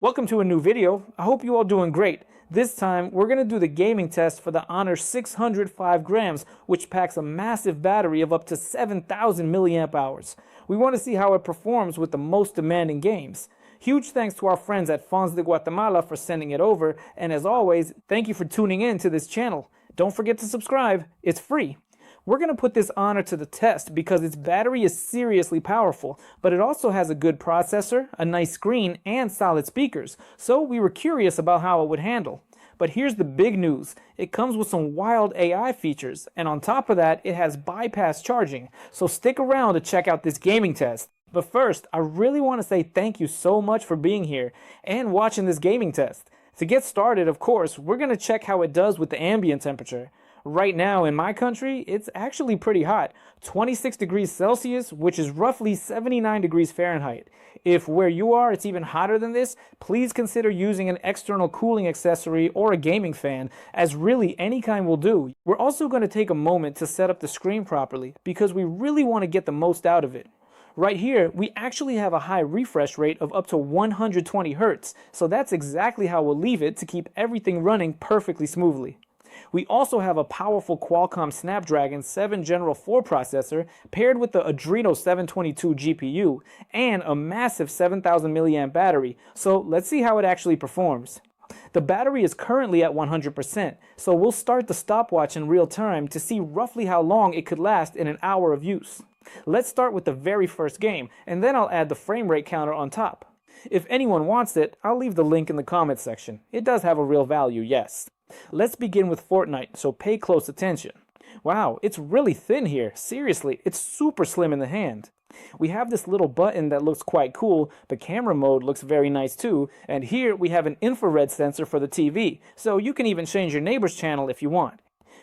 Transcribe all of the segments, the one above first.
Welcome to a new video. I hope you all doing great. This time, we're going to do the gaming test for the Honor 605 grams, which packs a massive battery of up to 7,000 milliamp hours. We want to see how it performs with the most demanding games. Huge thanks to our friends at Fonz de Guatemala for sending it over, and as always, thank you for tuning in to this channel. Don't forget to subscribe, it's free. We're going to put this Honor to the test because its battery is seriously powerful, but it also has a good processor, a nice screen, and solid speakers, so we were curious about how it would handle. But here's the big news. It comes with some wild AI features, and on top of that, it has bypass charging, so stick around to check out this gaming test. But first, I really want to say thank you so much for being here and watching this gaming test. To get started, of course, we're going to check how it does with the ambient temperature. Right now in my country, it's actually pretty hot, 26 degrees Celsius, which is roughly 79 degrees Fahrenheit. If where you are it's even hotter than this, please consider using an external cooling accessory or a gaming fan, as really any kind will do. We're also going to take a moment to set up the screen properly, because we really want to get the most out of it. Right here, we actually have a high refresh rate of up to 120 Hz, so that's exactly how we'll leave it to keep everything running perfectly smoothly. We also have a powerful Qualcomm Snapdragon 7 Gen 4 processor paired with the Adreno 722 GPU and a massive 7,000 milliamp battery, so let's see how it actually performs. The battery is currently at 100%, so we'll start the stopwatch in real time to see roughly how long it could last in an hour of use. Let's start with the very first game, and then I'll add the frame rate counter on top. If anyone wants it, I'll leave the link in the comments section. It does have a real value, yes. Let's begin with Fortnite, so pay close attention. Wow, it's really thin here. Seriously, it's super slim in the hand. We have this little button that looks quite cool. The camera mode looks very nice too. And here we have an infrared sensor for the TV, so you can even change your neighbor's channel if you want.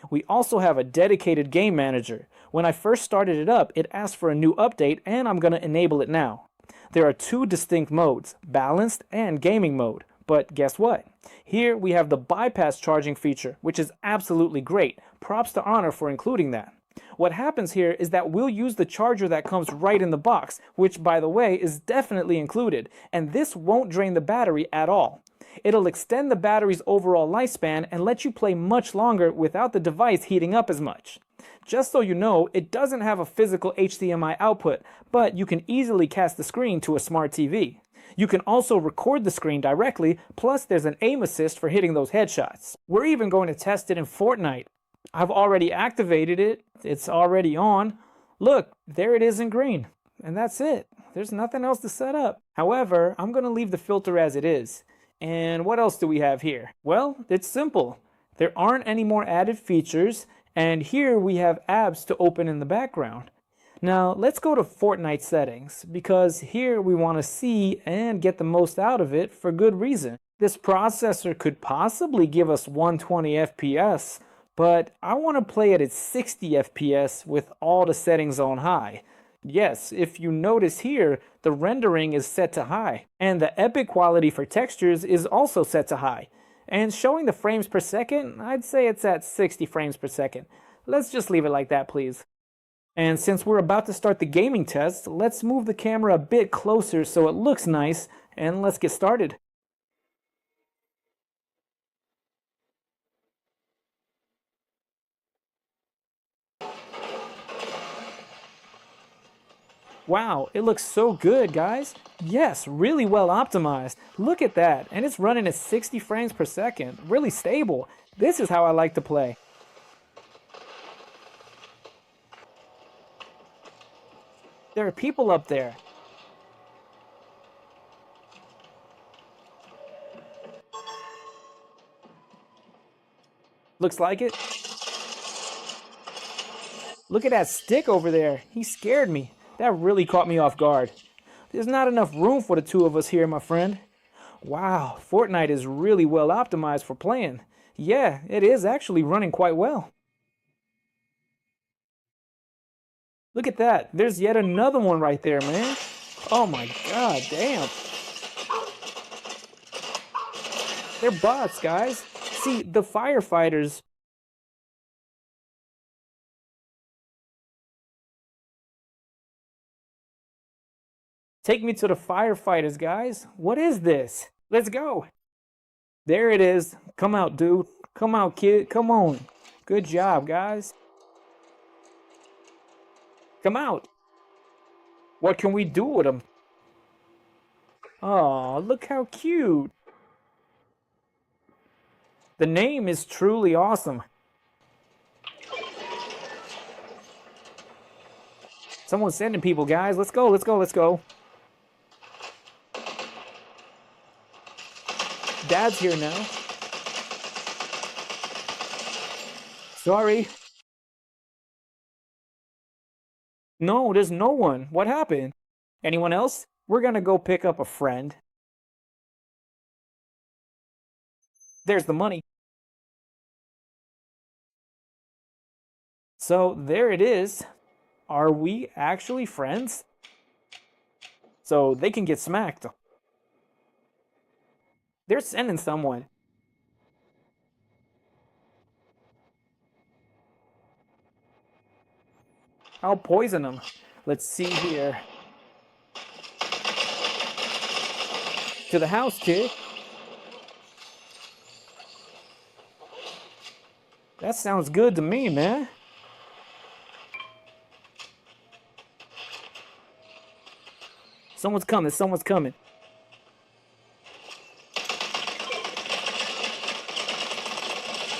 We also have a dedicated game manager. When I first started it up, it asked for a new update, and I'm going to enable it now. There are two distinct modes, balanced and gaming mode. But guess what? Here we have the bypass charging feature, which is absolutely great. Props to Honor for including that. What happens here is that we'll use the charger that comes right in the box, which by the way is definitely included, and this won't drain the battery at all. It'll extend the battery's overall lifespan and let you play much longer without the device heating up as much. Just so you know, it doesn't have a physical HDMI output, but you can easily cast the screen to a smart TV. You can also record the screen directly, plus there's an aim assist for hitting those headshots. We're even going to test it in Fortnite. I've already activated it, it's already on. Look, there it is in green. And that's it. There's nothing else to set up. However, I'm going to leave the filter as it is. And what else do we have here? Well, it's simple. There aren't any more added features, and here we have apps to open in the background. Now let's go to Fortnite settings, because here we want to see and get the most out of it for good reason. This processor could possibly give us 120 FPS, but I want to play it at 60 FPS with all the settings on high. Yes, if you notice here, the rendering is set to high, and the epic quality for textures is also set to high. And showing the frames per second, I'd say it's at 60 frames per second. Let's just leave it like that, please. And since we're about to start the gaming test, let's move the camera a bit closer so it looks nice, and let's get started. Wow, it looks so good, guys. Yes, really well optimized. Look at that, and it's running at 60 frames per second. Really stable. This is how I like to play. There are people up there. Looks like it. Look at that stick over there. He scared me. That really caught me off guard. There's not enough room for the two of us here, my friend. Wow, Fortnite is really well optimized for playing. Yeah, it is actually running quite well. Look at that. There's yet another one right there, man. Oh my god, damn. They're bots, guys. See, the firefighters... Take me to the firefighters, guys. What is this? Let's go. There it is. Come out, dude. Come out, kid. Come on. Good job, guys. Come out. What can we do with him? Oh, look how cute. The name is truly awesome. Someone's sending people, guys. Let's go, let's go, let's go. Dad's here now. Sorry. No, there's no one. What happened? Anyone else? We're gonna go pick up a friend. There's the money. So there it is. Are we actually friends? So they can get smacked. They're sending someone. I'll poison them. Let's see here. To the house, kid. That sounds good to me, man. Someone's coming, someone's coming.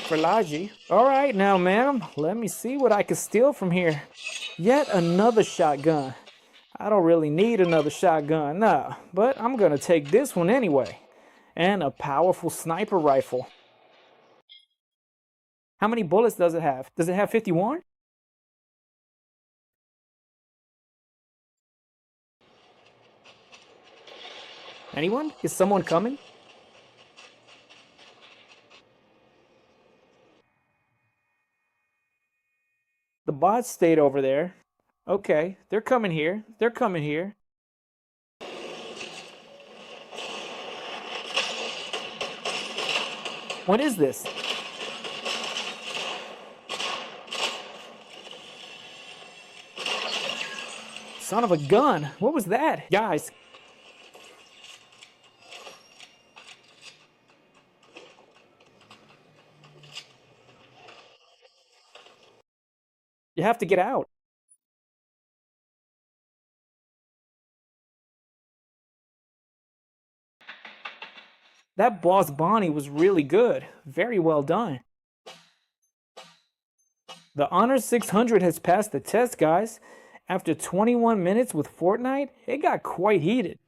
Ferlagi. Alright now, ma'am. Let me see what I can steal from here. Yet another shotgun. I don't really need another shotgun, nah. But I'm gonna take this one anyway. And a powerful sniper rifle. How many bullets does it have? Does it have 51? Anyone? Is someone coming? The bots stayed over there. Okay, they're coming here. They're coming here. What is this? Son of a gun. What was that? Guys. You have to get out. That boss Bonnie was really good. Very well done. The Honor 600 has passed the test, guys. After 21 minutes with Fortnite, it got quite heated.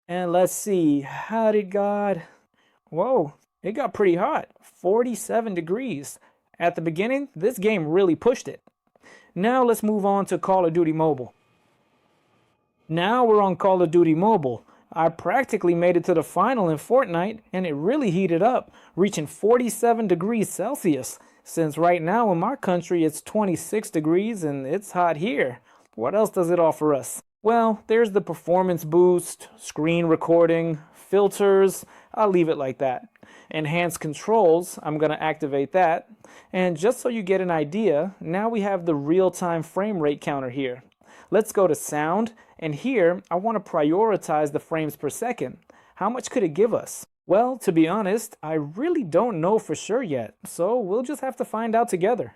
And let's see, how did God... Whoa, it got pretty hot. 47 degrees. At the beginning, this game really pushed it. Now let's move on to Call of Duty Mobile. Now we're on Call of Duty Mobile. I practically made it to the final in Fortnite, and it really heated up, reaching 47 degrees Celsius. Since right now in my country it's 26 degrees and it's hot here. What else does it offer us? Well, there's the performance boost, screen recording, filters. I'll leave it like that. Enhanced controls, I'm going to activate that. And just so you get an idea, now we have the real-time frame rate counter here. Let's go to sound, and here I want to prioritize the frames per second. How much could it give us? Well, to be honest, I really don't know for sure yet, so we'll just have to find out together.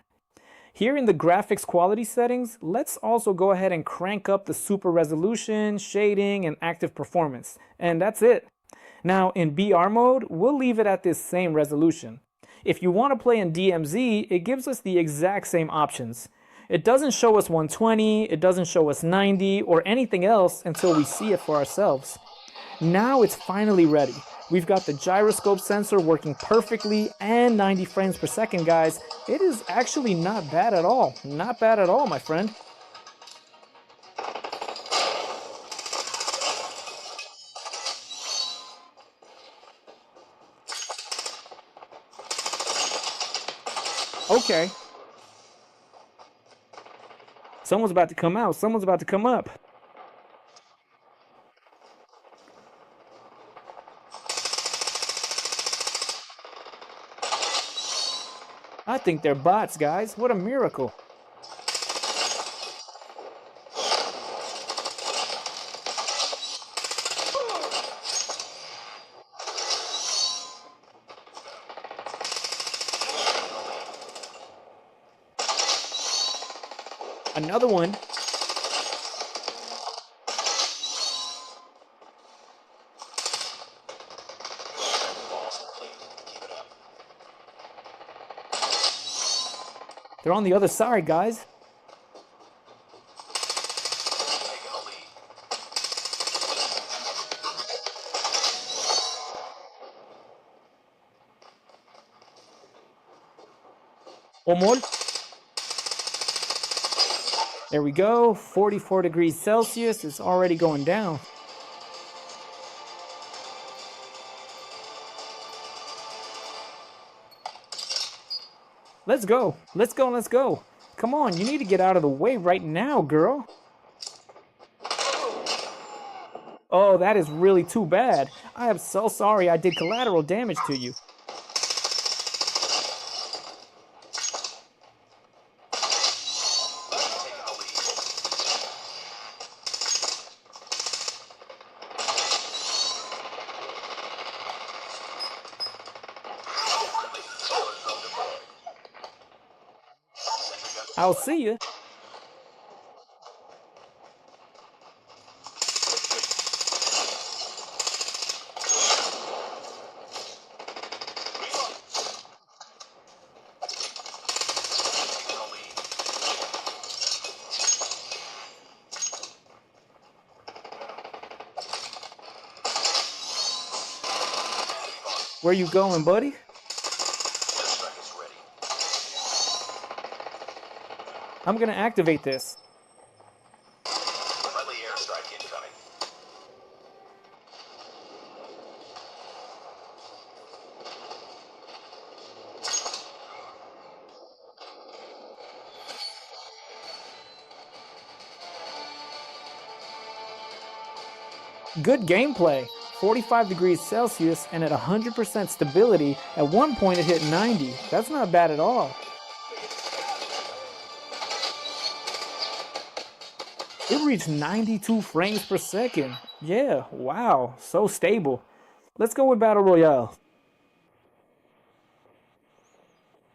Here in the graphics quality settings, let's also go ahead and crank up the super resolution, shading, and active performance. And that's it. Now in BR mode, we'll leave it at this same resolution. If you want to play in DMZ, it gives us the exact same options. It doesn't show us 120, it doesn't show us 90, or anything else until we see it for ourselves. Now it's finally ready. We've got the gyroscope sensor working perfectly and 90 frames per second, guys. It is actually not bad at all. Not bad at all, my friend. Okay. Someone's about to come out. Someone's about to come up. I think they're bots, guys. What a miracle. Another one. They're on the other side, guys. One more. There we go. 44 degrees Celsius. It's already going down. Let's go. Let's go. Let's go. Come on. You need to get out of the way right now, girl. Oh, that is really too bad. I am so sorry I did collateral damage to you. I'll see you. Where you going, buddy? I'm gonna activate this. Friendly airstrike incoming. Good gameplay. 45 degrees Celsius and at 100% stability. At one point it hit 90. That's not bad at all. It reached 92 frames per second. Yeah, wow, so stable. Let's go with Battle Royale.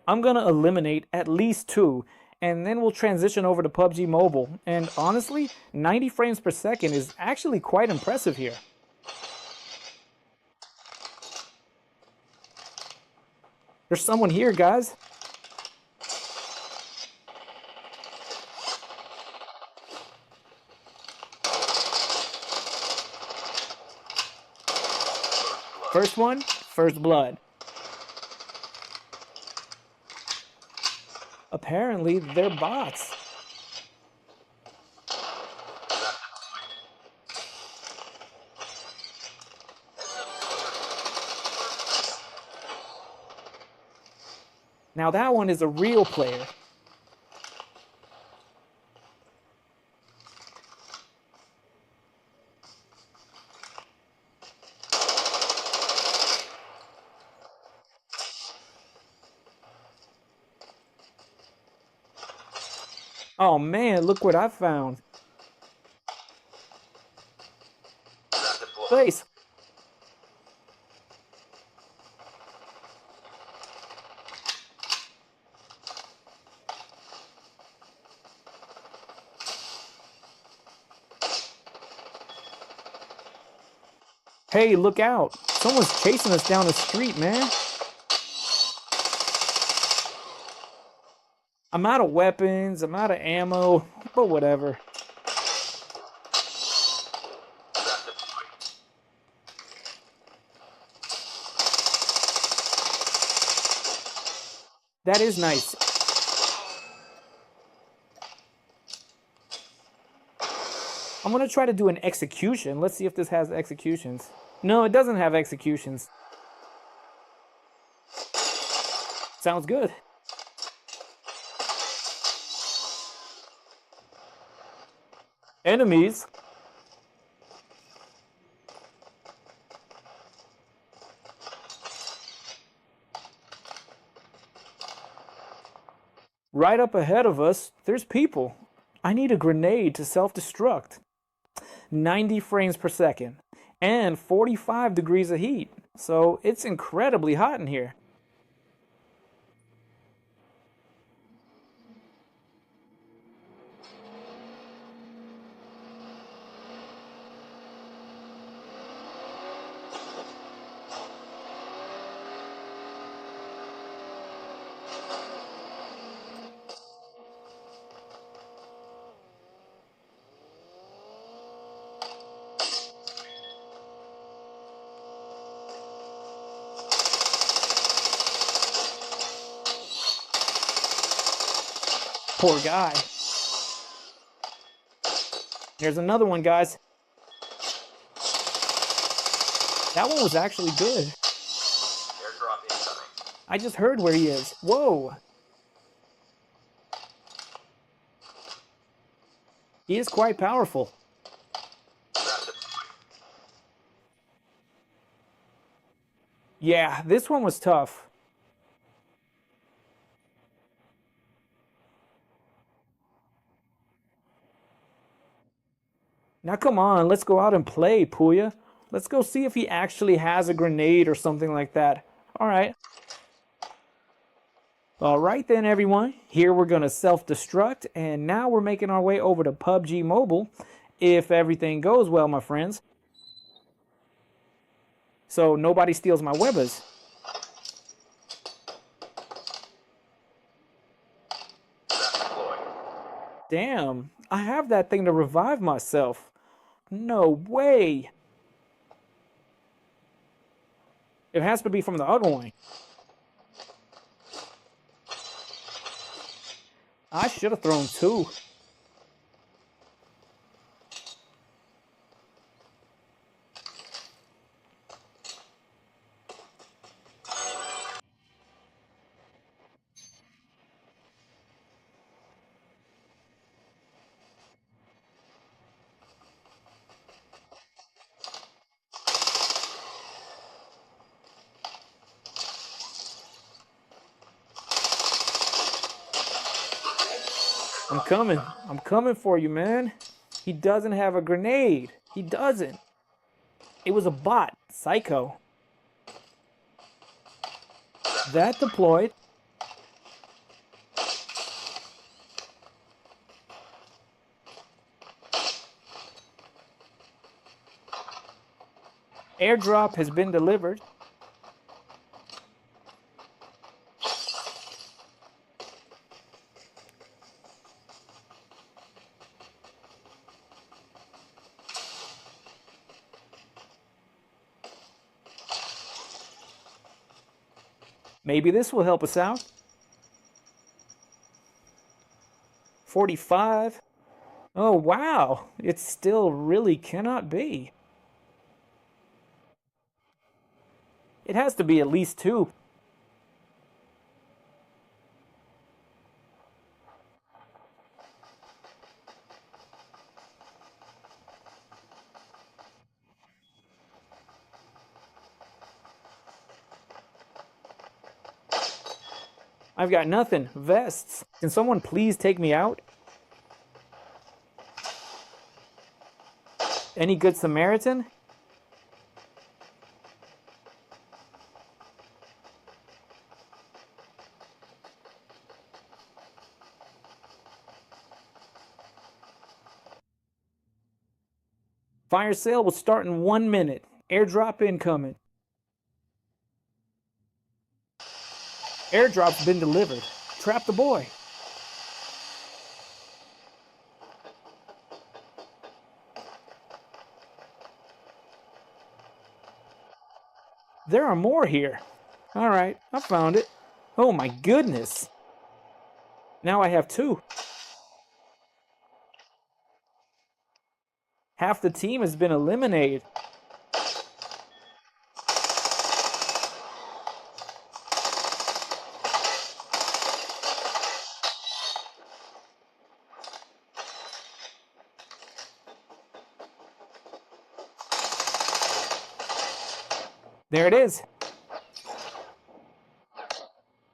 I'm gonna eliminate at least 2, and then we'll transition over to PUBG Mobile. And honestly, 90 frames per second is actually quite impressive here. There's someone here, guys. First one, first blood. Apparently, they're bots. Now that one is a real player. Oh man, look what I found. Place. Hey, look out. Someone's chasing us down the street, man. I'm out of weapons, I'm out of ammo, but whatever. That is nice. I'm gonna try to do an execution. Let's see if this has executions. No, it doesn't have executions. Sounds good. Enemies. Right up ahead of us, there's people. I need a grenade to self-destruct. 90 frames per second and 45 degrees of heat. So it's incredibly hot in here. Poor guy. Here's another one, guys. That one was actually good. Airdrop incoming. I just heard where he is. Whoa. He is quite powerful. Yeah, this one was tough. Now come on, let's go out and play, Puya. Let's go see if he actually has a grenade or something like that. All right. All right then, everyone. Here we're going to self-destruct, and now we're making our way over to PUBG Mobile, if everything goes well, my friends. So nobody steals my webbers. Damn, I have that thing to revive myself. No way. It has to be from the other one. I should have thrown two. I'm coming. I'm coming for you, man. He doesn't have a grenade. He doesn't. It was a bot. Psycho. That deployed. Airdrop has been delivered. Maybe this will help us out. 45. Oh, wow. It still really cannot be. It has to be at least two. I've got nothing. Vests. Can someone please take me out? Any good Samaritan? Fire sale will start in 1 minute. Airdrop incoming. Airdrop's been delivered. Trap the boy. There are more here. All right, I found it. Oh my goodness. Now I have two. Half the team has been eliminated. There it is.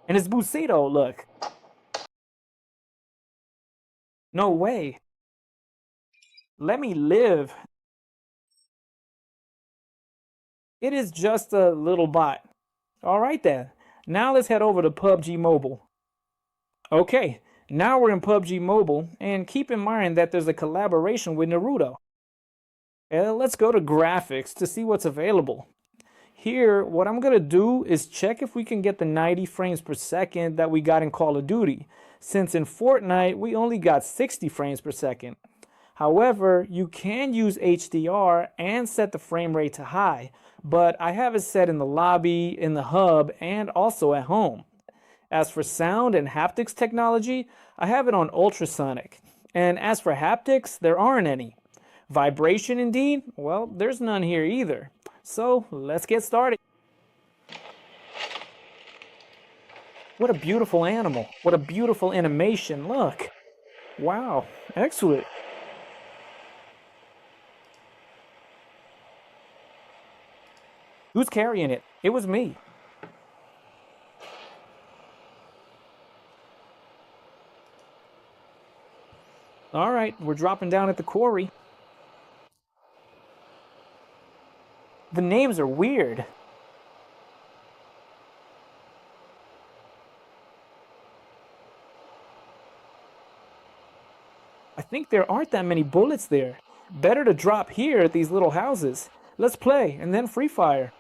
And it's Busito, look. No way. Let me live. It is just a little bot. All right then. Now let's head over to PUBG Mobile. Okay, now we're in PUBG Mobile, and keep in mind that there's a collaboration with Naruto. Let's go to graphics to see what's available. Here, what I'm going to do is check if we can get the 90 frames per second that we got in Call of Duty, since in Fortnite we only got 60 frames per second. However, you can use HDR and set the frame rate to high, but I have it set in the lobby, in the hub, and also at home. As for sound and haptics technology, I have it on ultrasonic. And as for haptics, there aren't any. Vibration indeed? Well, there's none here either. So let's get started. What a beautiful animal. What a beautiful animation. Look. Wow. Excellent. Who's carrying it? It was me. All right, we're dropping down at the quarry. The names are weird. I think there aren't that many bullets there. Better to drop here at these little houses. Let's play and then free fire.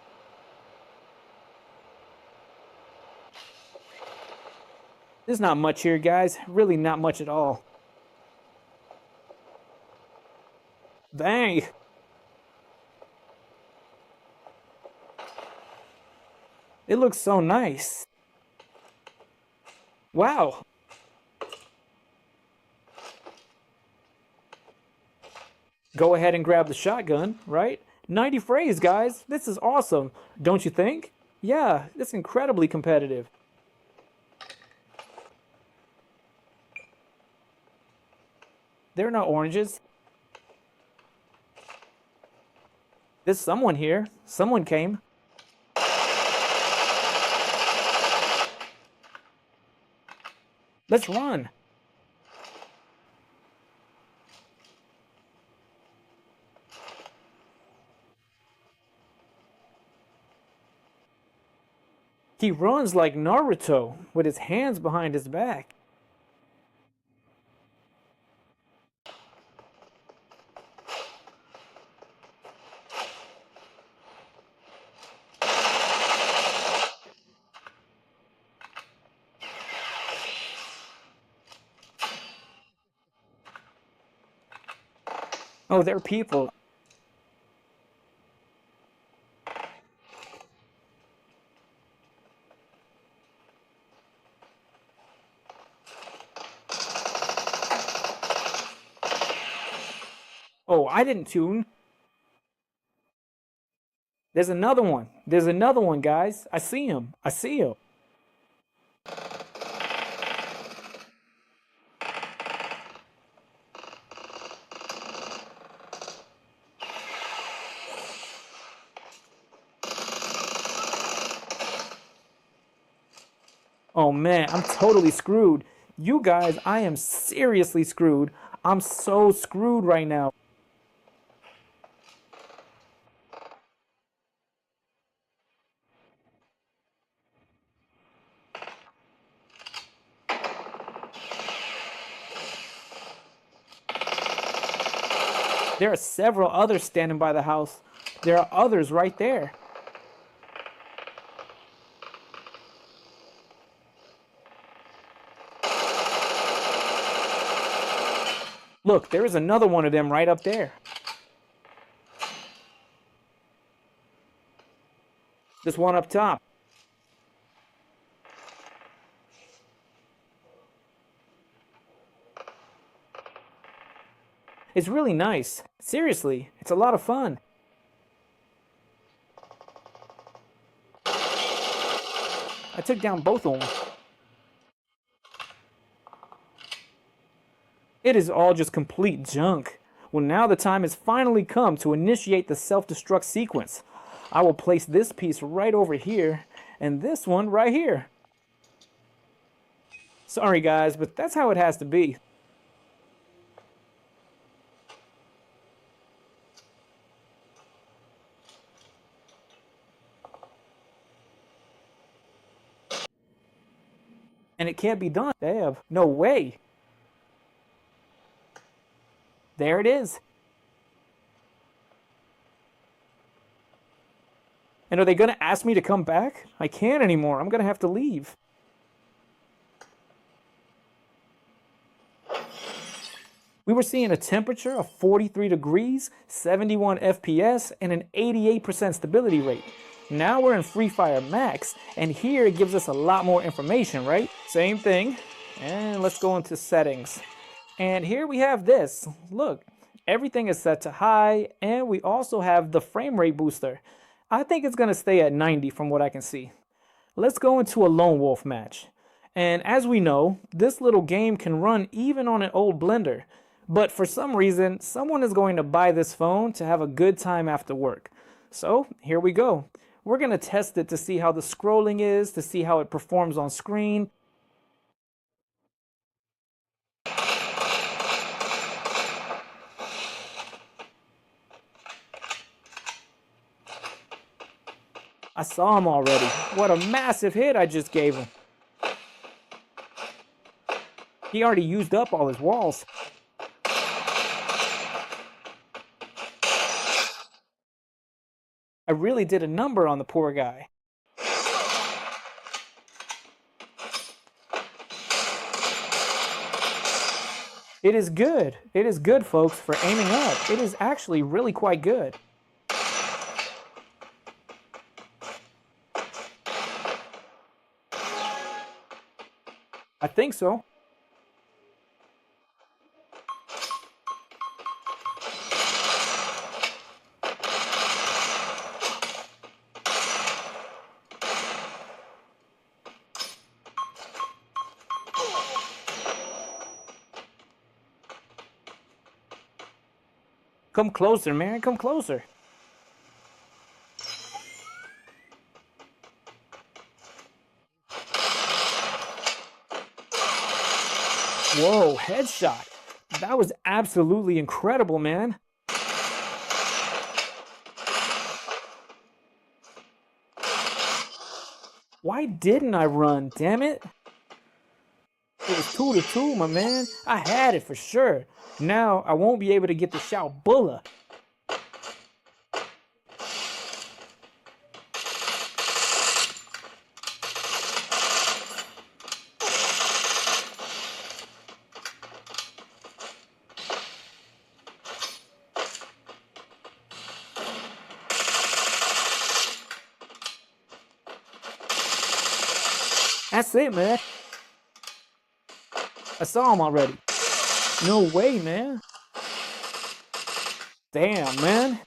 There's not much here, guys. Really not much at all. Dang. It looks so nice. Wow. Go ahead and grab the shotgun, right? 90 frays, guys. This is awesome. Don't you think? Yeah, it's incredibly competitive. There are no oranges. There's someone here. Someone came. Let's run. He runs like Naruto with his hands behind his back. Oh, there are people. Oh, I didn't tune. There's another one. There's another one, guys. I see him. I see him. Oh man, I'm totally screwed. You guys, I am seriously screwed. I'm so screwed right now. There are several others standing by the house. There are others right there. Look, there is another one of them right up there. This one up top. It's really nice. Seriously, it's a lot of fun. I took down both of them. It is all just complete junk. Well, now the time has finally come to initiate the self-destruct sequence. I will place this piece right over here, and this one right here. Sorry guys, but that's how it has to be. And it can't be done. Damn, no way. There it is. And are they going to ask me to come back? I can't anymore. I'm going to have to leave. We were seeing a temperature of 43 degrees, 71 FPS, and an 88% stability rate. Now we're in Free Fire Max, and here it gives us a lot more information, right? Same thing, and let's go into settings. And here we have this. Look, everything is set to high, and we also have the frame rate booster. I think it's gonna stay at 90 from what I can see. Let's go into a lone wolf match. And as we know, this little game can run even on an old blender. But for some reason, someone is going to buy this phone to have a good time after work. So here we go. We're going to test it to see how the scrolling is, to see how it performs on screen. I saw him already. What a massive hit I just gave him. He already used up all his walls. I really did a number on the poor guy. It is good. It is good, folks, for aiming up. It is actually really quite good. I think so. Come closer, man. Come closer. Whoa, headshot. That was absolutely incredible, man. Why didn't I run, damn it? It was 2-2, my man. I had it for sure. Now I won't be able to get the shout bulla. That's it, man. I saw him already. No way, man. Damn, man.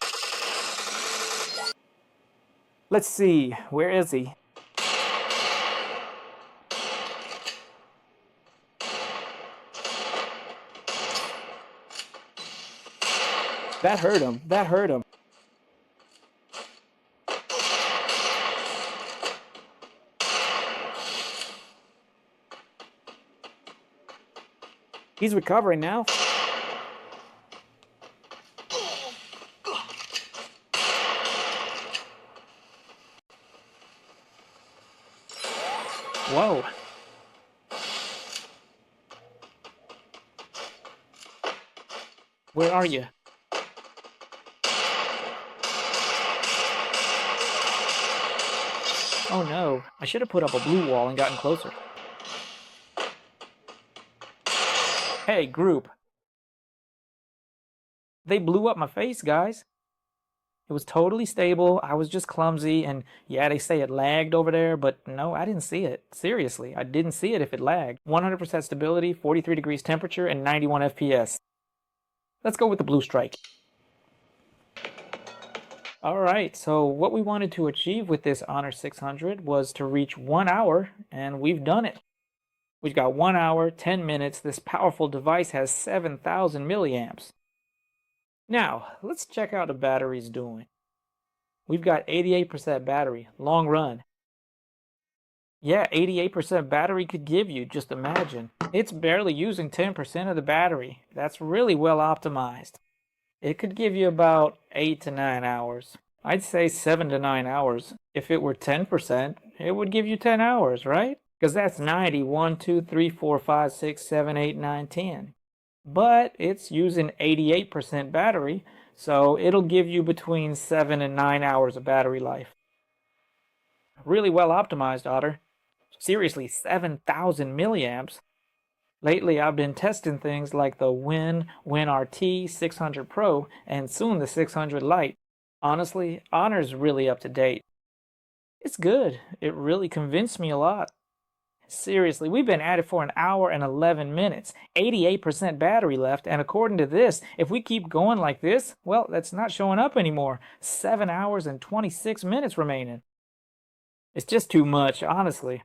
Let's see. Where is he? That hurt him. That hurt him. He's recovering now. Whoa. Where are you? Oh no, I should have put up a blue wall and gotten closer. Hey, group. They blew up my face, guys. It was totally stable. I was just clumsy, and yeah, they say it lagged over there, but no, I didn't see it. Seriously, I didn't see it if it lagged. 100% stability, 43 degrees temperature, and 91 FPS. Let's go with the blue strike. Alright, so what we wanted to achieve with this Honor 600 was to reach 1 hour, and we've done it. We've got 1 hour, 10 minutes. This powerful device has 7,000 milliamps. Now, let's check out how the battery's doing. We've got 88% battery, long run. Yeah, 88% battery could give you, just imagine. It's barely using 10% of the battery. That's really well optimized. It could give you about 8 to 9 hours. I'd say 7 to 9 hours. If it were 10%, it would give you 10 hours, right? Because that's 90, 1, 2, 3, 4, 5, 6, 7, 8, 9, 10. But it's using 88% battery, so it'll give you between 7 and 9 hours of battery life. Really well optimized, Otter. Seriously, 7,000 milliamps. Lately, I've been testing things like the Win RT 600 Pro and soon the 600 Lite. Honestly, Honor's really up to date. It's good. It really convinced me a lot. Seriously, we've been at it for an hour and 11 minutes, 88% battery left, and according to this, if we keep going like this, well, that's not showing up anymore. 7 hours and 26 minutes remaining. It's just too much, honestly.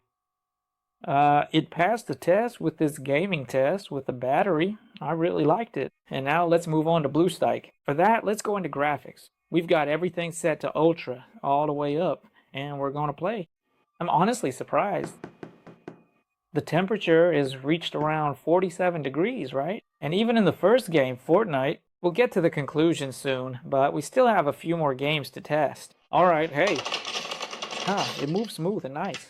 It passed the test with this gaming test with the battery. I really liked it. And now let's move on to BlueStike. For that, let's go into graphics. We've got everything set to ultra all the way up, and we're going to play. I'm honestly surprised. The temperature is reached around 47 degrees, right? And even in the first game, Fortnite, we'll get to the conclusion soon, but we still have a few more games to test. All right, hey. It moves smooth and nice.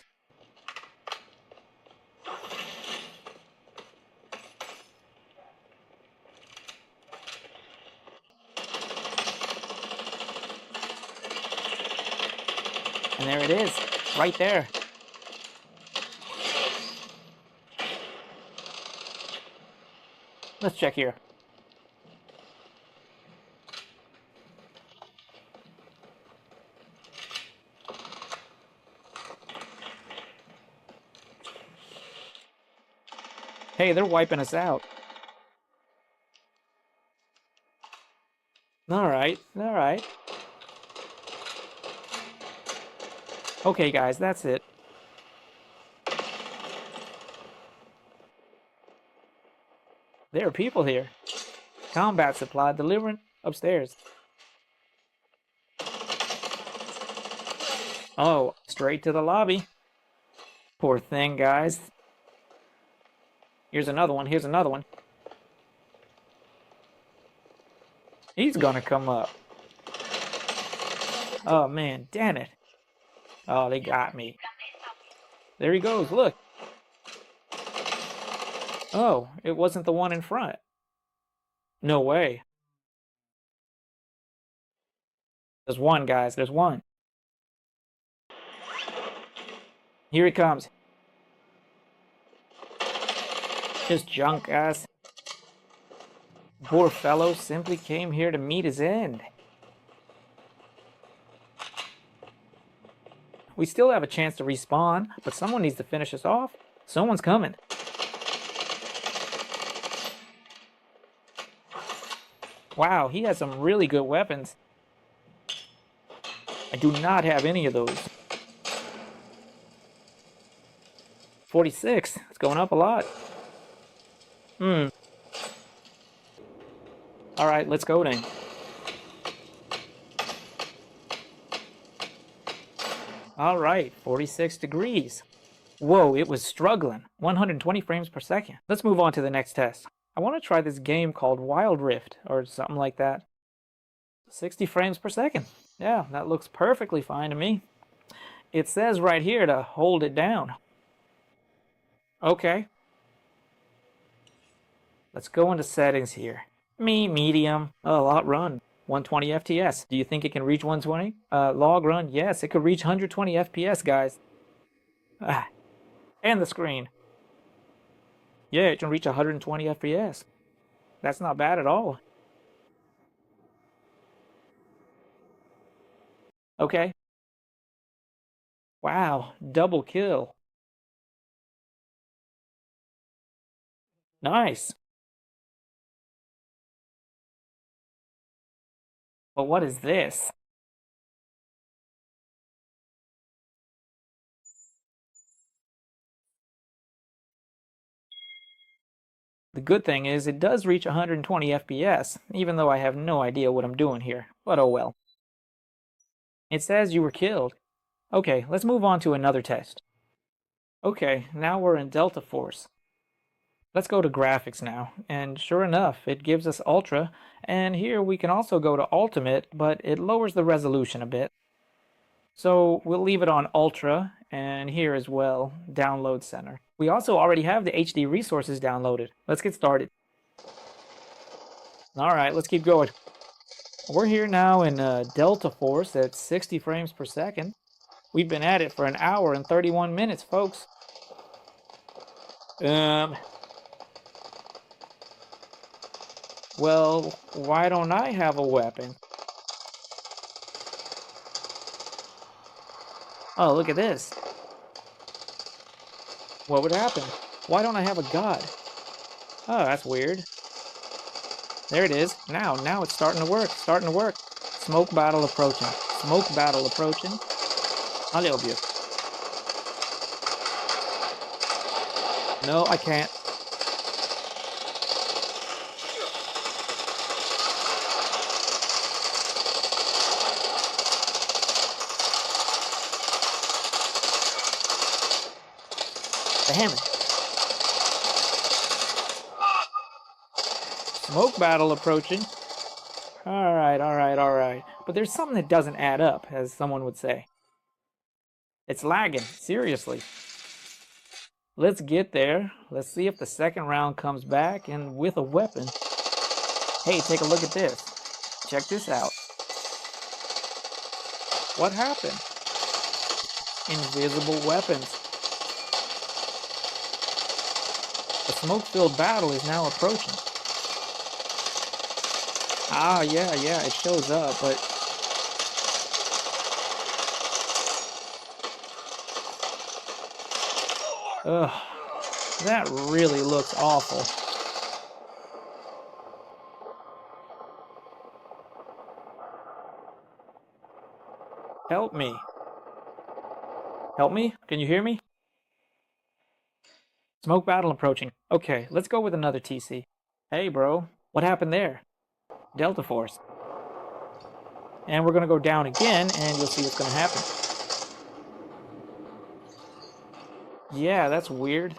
And there it is, right there. Let's check here. Hey, they're wiping us out. All right. Okay, guys, that's it. There are people here. Combat supply delivering upstairs. Oh, straight to the lobby. Poor thing, guys. Here's another one. He's gonna come up. Oh, man, damn it. Oh, they got me. There he goes, look. Oh, it wasn't the one in front. No way. There's one, guys, there's one. Here he comes. Just junk, guys. Poor fellow simply came here to meet his end. We still have a chance to respawn, but someone needs to finish us off. Someone's coming. Wow, he has some really good weapons. I do not have any of those. 46. It's going up a lot. Alright, let's go then. Alright, 46 degrees. Whoa, it was struggling. 120 frames per second. Let's move on to the next test. I want to try this game called Wild Rift, or something like that. 60 frames per second. Yeah, that looks perfectly fine to me. It says right here to hold it down. Okay. Let's go into settings here. Medium. Oh, outrun. 120 FTS. Do you think it can reach 120? Log run. Yes, it could reach 120 FPS, guys. And the screen. Yeah, it can reach 120 FPS. That's not bad at all. Okay. Wow, double kill. Nice. But what is this? The good thing is it does reach 120 FPS, even though I have no idea what I'm doing here. But oh well. It says you were killed. Okay, let's move on to another test. Okay, now we're in Delta Force. Let's go to graphics now, and sure enough, it gives us Ultra, and here we can also go to Ultimate, but it lowers the resolution a bit. So we'll leave it on Ultra, and here as well, Download Center. We also already have the HD resources downloaded. Let's get started. Alright, let's keep going. We're here now in Delta Force at 60 frames per second. We've been at it for an hour and 31 minutes, folks. Well, why don't I have a weapon? Oh, look at this. What would happen? Why don't I have a god? Oh, that's weird. There it is. Now it's starting to work. Starting to work. Smoke battle approaching. Smoke battle approaching. I'll help you. No, I can't. Damn it. Smoke battle approaching. Alright, alright, alright. But there's something that doesn't add up, as someone would say. It's lagging. Seriously. Let's get there. Let's see if the second round comes back and with a weapon. Hey, take a look at this. Check this out. What happened? Invisible weapons. The smoke-filled battle is now approaching. Ah, yeah, it shows up, but... Ugh, that really looks awful. Help me. Help me? Can you hear me? Smoke battle approaching. Okay, let's go with another TC. Hey, bro. What happened there? Delta Force. And we're going to go down again, and you'll see what's going to happen. Yeah, that's weird.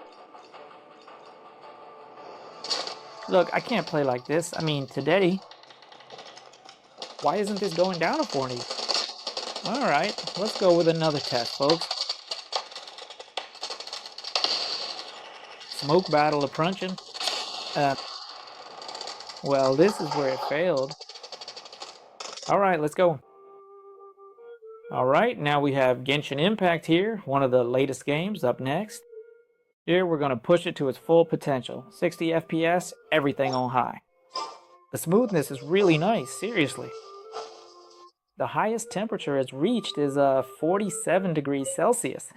Look, I can't play like this. I mean, today. Why isn't this going down for me? Alright, let's go with another test, folks. Smoke battle approaching. Well, this is where it failed. Alright, let's go. Alright, now we have Genshin Impact here, one of the latest games, up next. Here we're going to push it to its full potential. 60 FPS, everything on high. The smoothness is really nice, seriously. The highest temperature it's reached is 47 degrees Celsius.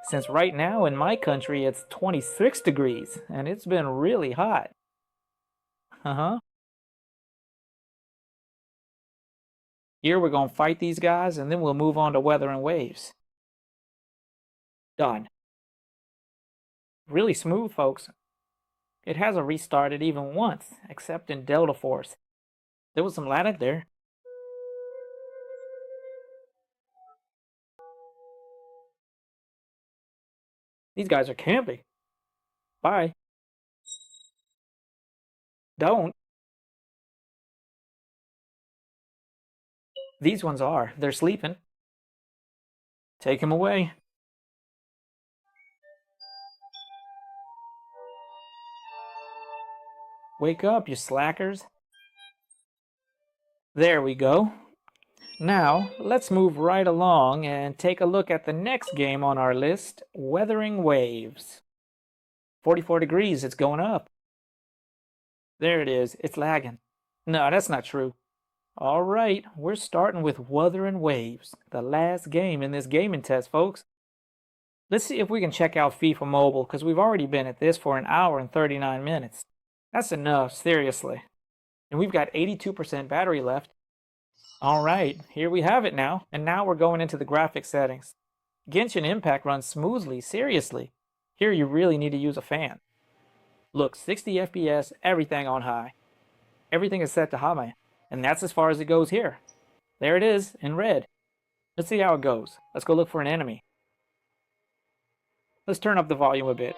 Since right now in my country it's 26 degrees, and it's been really hot. Here we're going to fight these guys, and then we'll move on to weather and waves. Done. Really smooth, folks. It hasn't restarted even once, except in Delta Force. There was some lag there. These guys are camping. Bye. Don't. These ones are. They're sleeping. Take him away. Wake up, you slackers. There we go. Now, let's move right along and take a look at the next game on our list, Weathering Waves. 44 degrees, it's going up. There it is, it's lagging. No, that's not true. Alright, we're starting with Wuthering Waves, the last game in this gaming test, folks. Let's see if we can check out FIFA Mobile, because we've already been at this for 1 hour and 39 minutes. That's enough, seriously. And we've got 82% battery left. Alright, here we have it now, and now we're going into the graphics settings. Genshin Impact runs smoothly, seriously. Here you really need to use a fan. Look, 60 FPS, everything on high. Everything is set to high. And that's as far as it goes here. There it is, in red. Let's see how it goes. Let's go look for an enemy. Let's turn up the volume a bit.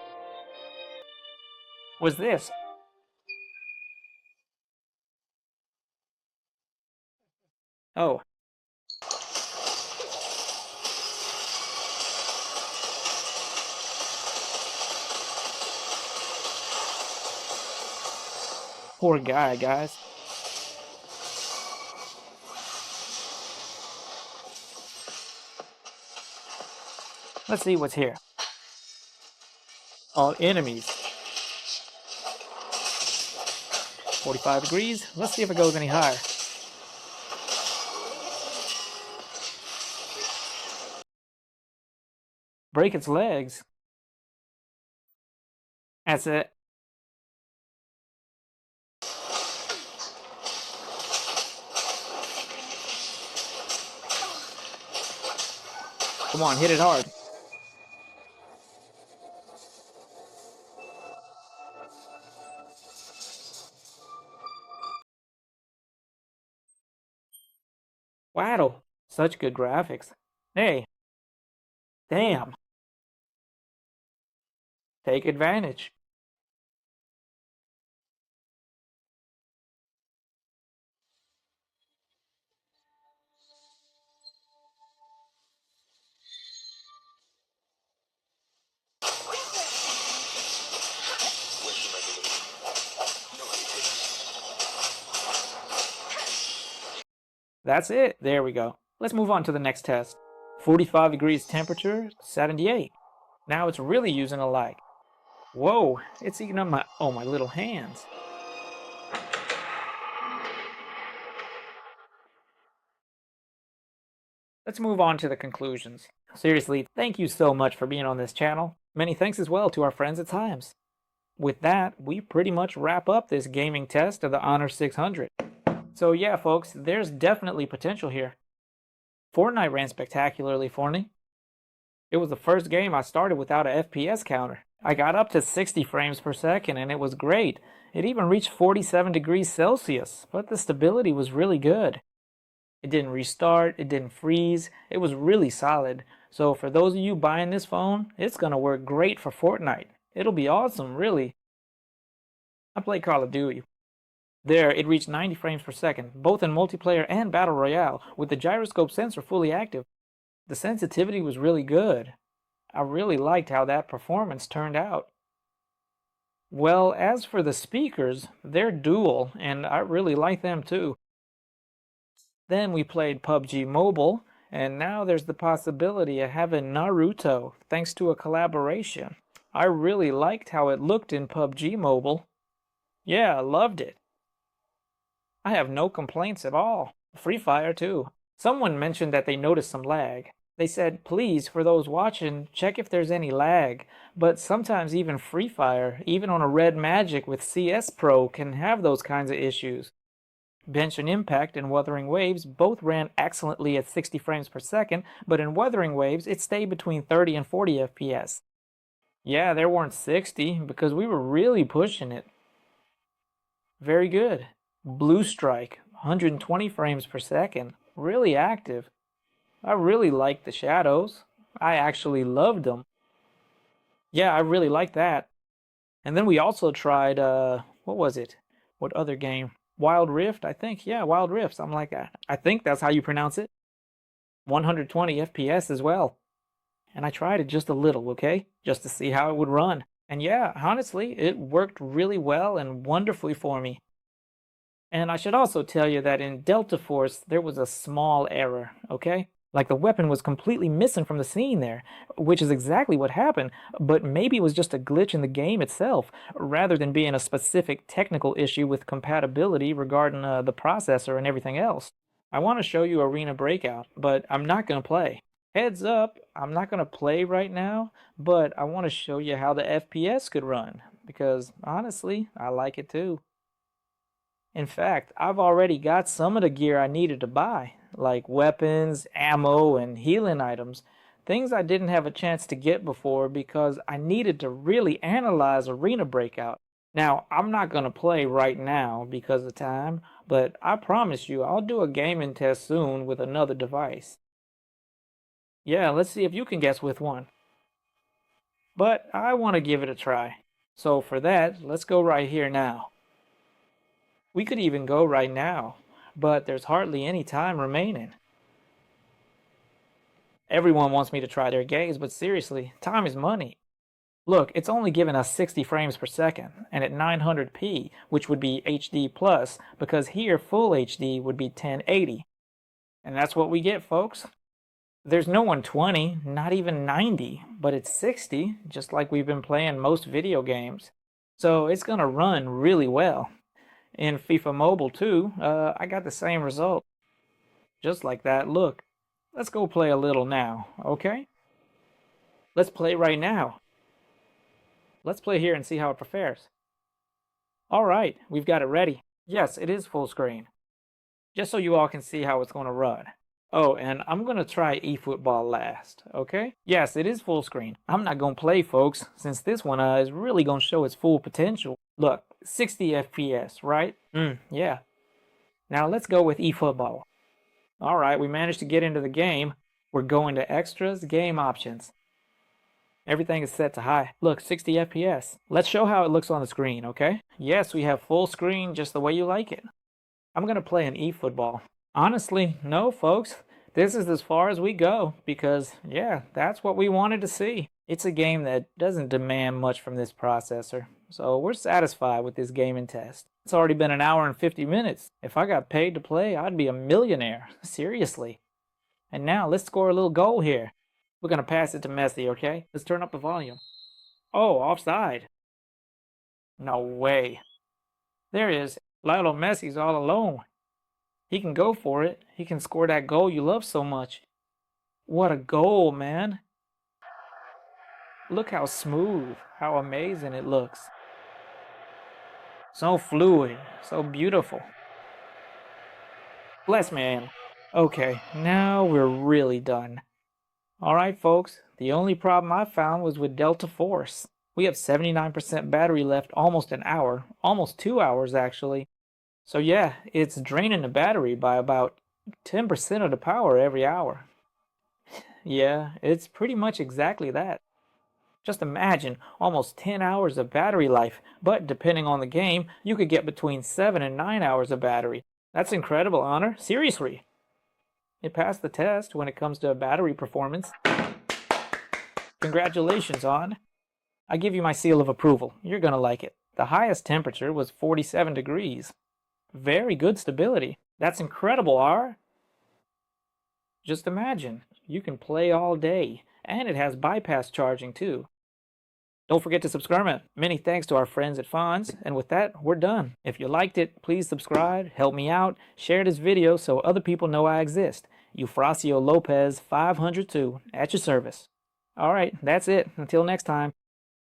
What's this? Oh. Poor guy, guys. Let's see what's here. All enemies. 45 degrees. Let's see if it goes any higher. Break its legs. That's it. Come on, hit it hard. Wow, such good graphics. Hey, damn, take advantage. Where's the regulation? No, he That's it. There we go. Let's move on to the next test. 45 degrees temperature, 78. Now it's really using a lag. Whoa, it's eating up my little hands. Let's move on to the conclusions. Seriously, thank you so much for being on this channel. Many thanks as well to our friends at Times. With that, we pretty much wrap up this gaming test of the Honor 600. So yeah, folks, there's definitely potential here. Fortnite ran spectacularly for me. It was the first game I started without a FPS counter. I got up to 60 frames per second and it was great. It even reached 47 degrees Celsius, but the stability was really good. It didn't restart, it didn't freeze, it was really solid. So for those of you buying this phone, it's gonna work great for Fortnite. It'll be awesome, really. I play Call of Duty. There, it reached 90 frames per second, both in multiplayer and Battle Royale, with the gyroscope sensor fully active. The sensitivity was really good. I really liked how that performance turned out. Well, as for the speakers, they're dual, and I really like them too. Then we played PUBG Mobile, and now there's the possibility of having Naruto, thanks to a collaboration. I really liked how it looked in PUBG Mobile. Yeah, I loved it. I have no complaints at all. Free Fire too. Someone mentioned that they noticed some lag. They said, please, for those watching, check if there's any lag. But sometimes even Free Fire, even on a Red Magic with CS Pro, can have those kinds of issues. Genshin Impact and Wuthering Waves both ran excellently at 60 frames per second, but in Wuthering Waves it stayed between 30 and 40 FPS. Yeah, there weren't 60 because we were really pushing it. Very good. Blue Strike, 120 frames per second, really active. I really liked the shadows. I actually loved them. Yeah, I really liked that. And then we also tried, what was it? What other game? Wild Rift, I think. Yeah, Wild Rift, something like that. I think that's how you pronounce it. 120 FPS as well. And I tried it just a little, okay? Just to see how it would run. And yeah, honestly, it worked really well and wonderfully for me. And I should also tell you that in Delta Force, there was a small error, okay? Like the weapon was completely missing from the scene there, which is exactly what happened, but maybe it was just a glitch in the game itself, rather than being a specific technical issue with compatibility regarding the processor and everything else. I want to show you Arena Breakout, but I'm not going to play. Heads up, I'm not going to play right now, but I want to show you how the FPS could run, because honestly, I like it too. In fact, I've already got some of the gear I needed to buy, like weapons, ammo, and healing items, things I didn't have a chance to get before because I needed to really analyze Arena Breakout. Now, I'm not going to play right now because of time, but I promise you I'll do a gaming test soon with another device. Yeah, let's see if you can guess with one. But I want to give it a try. So for that, let's go right here now. We could even go right now, but there's hardly any time remaining. Everyone wants me to try their games, but seriously, time is money. Look, it's only giving us 60 frames per second, and at 900p, which would be HD+, because here full HD would be 1080. And that's what we get, folks. There's no 120, not even 90, but it's 60, just like we've been playing most video games. So it's gonna run really well. In FIFA Mobile too, I got the same result. Just like that, look. Let's go play a little now, okay? Let's play right now. Let's play here and see how it prepares. All right, we've got it ready. Yes, it is full screen. Just so you all can see how it's going to run. Oh, and I'm going to try eFootball last, okay? Yes, it is full screen. I'm not going to play, folks, since this one is really going to show its full potential. Look, 60 FPS, right? Yeah. Now let's go with eFootball. All right, we managed to get into the game. We're going to extras, game options. Everything is set to high. Look, 60 FPS. Let's show how it looks on the screen, okay? Yes, we have full screen just the way you like it. I'm going to play an eFootball. Honestly, no, folks. This is as far as we go because, yeah, that's what we wanted to see. It's a game that doesn't demand much from this processor, so we're satisfied with this gaming test. It's already been 1 hour and 50 minutes. If I got paid to play, I'd be a millionaire. Seriously. And now, let's score a little goal here. We're going to pass it to Messi, okay? Let's turn up the volume. Oh, offside. No way. There it is. Lionel Messi's all alone. He can go for it. He can score that goal you love so much. What a goal, man. Look how smooth, how amazing it looks. So fluid, so beautiful. Bless man. Okay, now we're really done. Alright folks, the only problem I found was with Delta Force. We have 79% battery left, almost an hour, almost 2 hours actually. So yeah, it's draining the battery by about 10% of the power every hour. Yeah, it's pretty much exactly that. Just imagine almost 10 hours of battery life, but depending on the game, you could get between 7 and 9 hours of battery. That's incredible, Honor. Seriously. It passed the test when it comes to battery performance. Congratulations, On. I give you my seal of approval. You're gonna like it. The highest temperature was 47 degrees. Very good stability. That's incredible, R. Just imagine, you can play all day, and it has bypass charging too. Don't forget to subscribe. Many thanks to our friends at Fonz, and with that, we're done. If you liked it, please subscribe, help me out, share this video so other people know I exist. Eufrasio Lopez 502 at your service. Alright, that's it. Until next time.